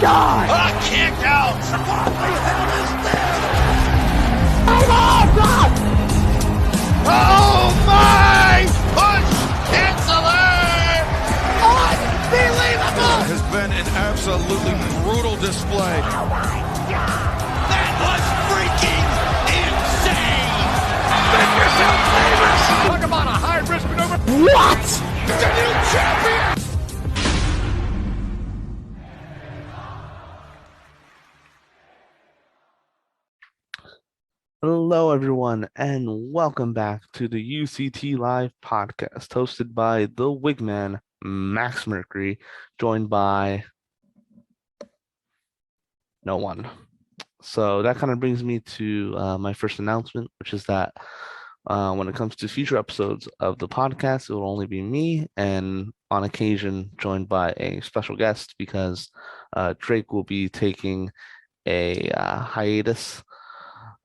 God! A kick out! What the hell is this? Oh, God! Oh, my! Push! Canceler! Unbelievable! Has been an absolutely brutal display. Oh, my God! That was freaking insane! Make yourself famous! Talk about a high-risk maneuver. What? The new champion! Hello, everyone, and welcome back to the UCT Live podcast, hosted by the Wigman, Max Mercury, joined by no one. So that kind of brings me to my first announcement, which is that when it comes to future episodes of the podcast, it will only be me, and on occasion joined by a special guest, because Drake will be taking a hiatus.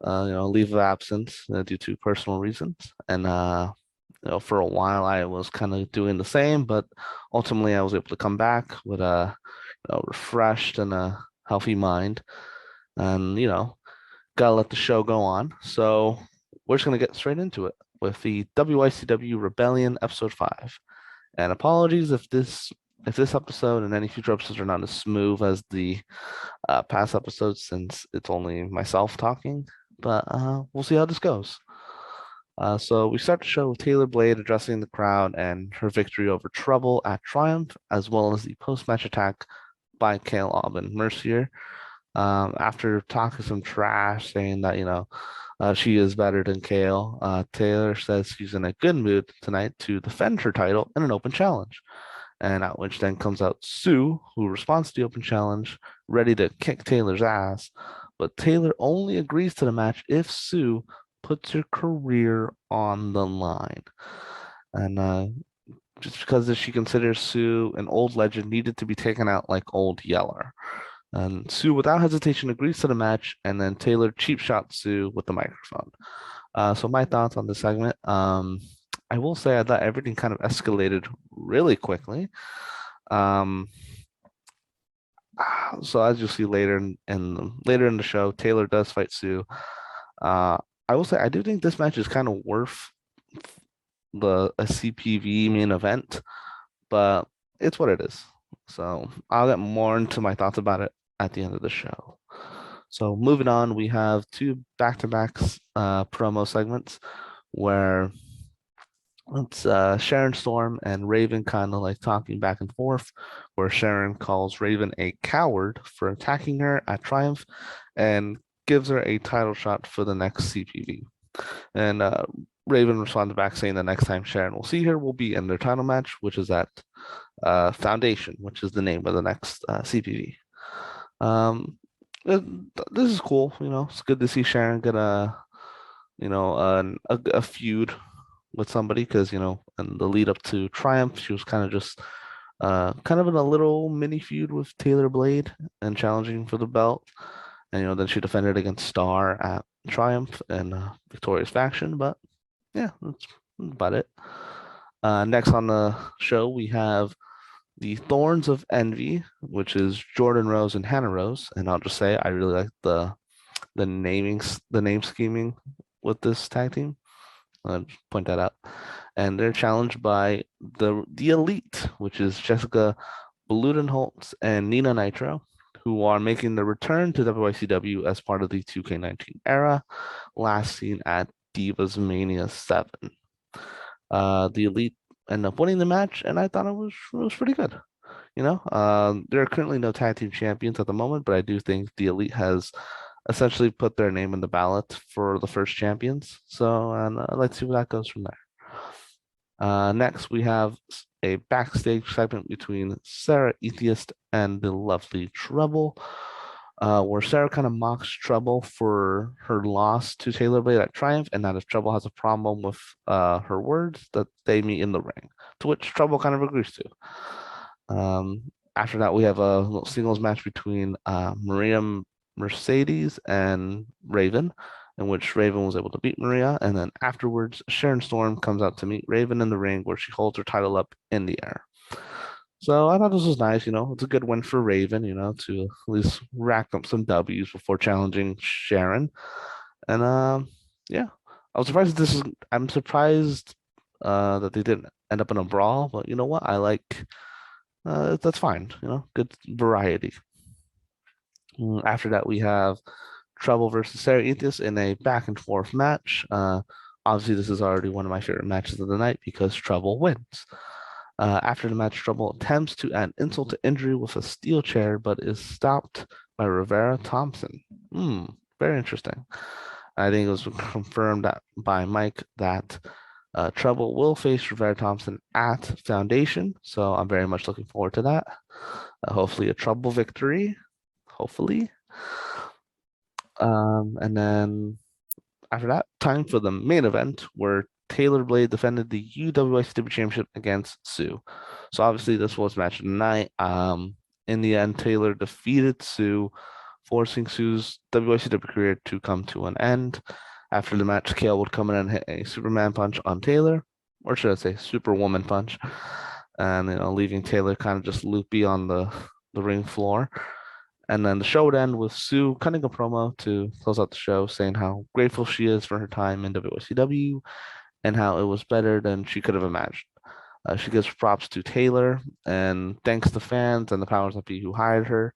Leave of absence due to personal reasons. And, for a while I was kind of doing the same, but ultimately I was able to come back with a refreshed and a healthy mind. And, gotta let the show go on. So we're just going to get straight into it with the WYCW Rebellion episode 5. And apologies if this episode and any future episodes are not as smooth as the past episodes, since it's only myself talking. But we'll see how this goes. So we start the show with Taylor Blade addressing the crowd and her victory over Trouble at Triumph, as well as the post-match attack by Kale Aubin Mercier. After talking some trash, saying that, she is better than Kale, Taylor says she's in a good mood tonight to defend her title in an open challenge. And at which then comes out Sue, who responds to the open challenge, ready to kick Taylor's ass. But Taylor only agrees to the match if Sue puts her career on the line. And just because she considers Sue an old legend, needed to be taken out like Old Yeller. And Sue, without hesitation, agrees to the match, and then Taylor cheap shots Sue with the microphone. So my thoughts on this segment. I will say I thought everything kind of escalated really quickly. So as you'll see later in the show, Taylor does fight Sue. I will say I do think this match is kind of worth a CPV main event, but it's what it is. So I'll get more into my thoughts about it at the end of the show. So moving on, we have two back-to-back promo segments where it's Sharon Storm and Raven kind of like talking back and forth, where Sharon calls Raven a coward for attacking her at Triumph and gives her a title shot for the next CPV. And Raven responds back saying the next time Sharon will see her will be in their title match, which is at Foundation, which is the name of the next CPV. This is cool. It's good to see Sharon get a feud with somebody, because in the lead up to Triumph, she was kind of just in a little mini feud with Taylor Blade and challenging for the belt, and then she defended against Star at Triumph and Victoria's faction. But yeah, that's about it. Next on the show, we have the Thorns of Envy, which is Jordan Rose and Hannah Rose. And I'll just say I really like the name scheming with this tag team. I'll just point that out. And they're challenged by the Elite, which is Jessica Bludenholtz and Nina Nitro, who are making their return to WYCW as part of the 2K19 era, last seen at Divas Mania 7. The Elite end up winning the match, and I thought it was pretty good. There are currently no tag team champions at the moment, but I do think the Elite has essentially put their name in the ballot for the first champions. So, and let's see where that goes from there. Next, we have a backstage segment between Sarah Atheist and the lovely Trouble, where Sarah kind of mocks Trouble for her loss to Taylor Blade at Triumph, and that if Trouble has a problem with her words, that they meet in the ring, to which Trouble kind of agrees to. After that, we have a little singles match between Maria Mercedes and Raven, in which Raven was able to beat Maria, and then afterwards, Sharon Storm comes out to meet Raven in the ring, where she holds her title up in the air. So I thought this was nice. It's a good win for Raven, to at least rack up some W's before challenging Sharon. And yeah, I was surprised I'm surprised that they didn't end up in a brawl, but you know what? I like that's fine, good variety. After that, we have Trouble versus Sarah Atheist in a back and forth match. Obviously, this is already one of my favorite matches of the night because Trouble wins. After the match, Trouble attempts to add insult to injury with a steel chair, but is stopped by Rivera Thompson. Very interesting. I think it was confirmed by Mike that Trouble will face Rivera Thompson at Foundation, so I'm very much looking forward to that. Hopefully, a Trouble victory. Hopefully. And then after that, time for the main event where Taylor Blade defended the UWICW Championship against Sue. So obviously this was match of the night. In the end, Taylor defeated Sue, forcing Sue's WICW career to come to an end. After the match, Kale would come in and hit a Superman punch on Taylor, or should I say Superwoman punch, and leaving Taylor kind of just loopy on the ring floor. And then the show would end with Sue cutting a promo to close out the show, saying how grateful she is for her time in WYCW and how it was better than she could have imagined. She gives props to Taylor and thanks the fans and the powers that be who hired her.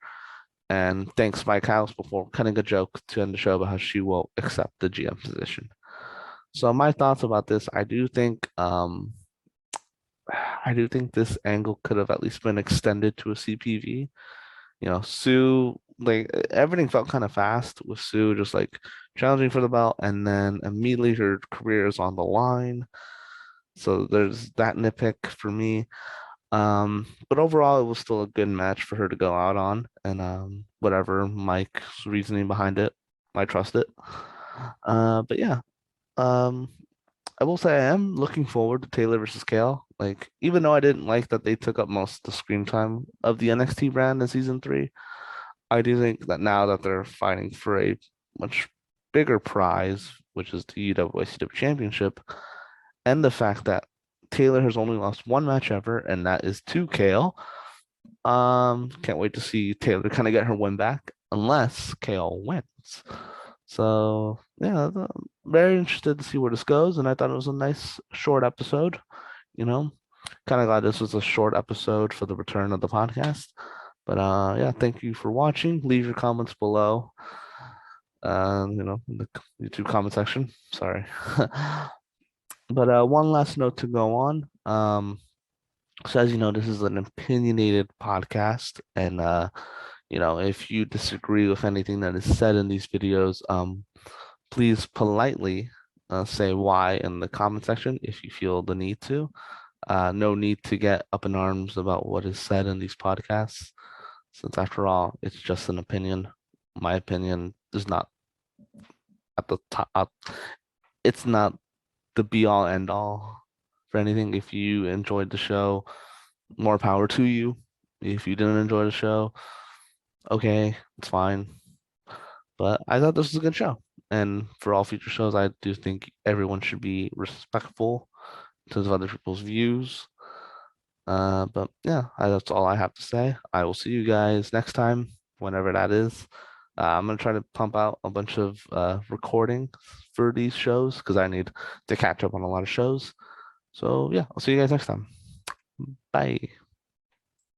And thanks Mike House before cutting a joke to end the show about how she will accept the GM position. So my thoughts about this, I do think this angle could have at least been extended to a CPV. Sue, like everything felt kind of fast with Sue just like challenging for the belt, and then immediately her career is on the line. So there's that nitpick for me. But overall, it was still a good match for her to go out on, and whatever Mike's reasoning behind it, I trust it. But yeah, um, I will say I am looking forward to Taylor versus Kale. Like, even though I didn't like that they took up most of the screen time of the NXT brand in season 3, I do think that now that they're fighting for a much bigger prize, which is the UWCW Championship, and the fact that Taylor has only lost one match ever, and that is to Kale. Can't wait to see Taylor kind of get her win back, unless Kale wins. So yeah, very interested to see where this goes, and I thought it was a nice short episode. Kind of glad this was a short episode for the return of the podcast. But yeah, thank you for watching. Leave your comments below. In the YouTube comment section. Sorry. But one last note to go on. So as you know, this is an opinionated podcast, and if you disagree with anything that is said in these videos, please politely say why in the comment section if you feel the need to. No need to get up in arms about what is said in these podcasts, since after all, it's just an opinion. My opinion is not at the top. It's not the be all end all for anything. If you enjoyed the show, more power to you. If you didn't enjoy the show, okay, it's fine. But I thought this was a good show. And for all future shows, I do think everyone should be respectful in terms of other people's views. But yeah, that's all I have to say. I will see you guys next time, whenever that is. I'm gonna try to pump out a bunch of recordings for these shows because I need to catch up on a lot of shows. So yeah, I'll see you guys next time. Bye.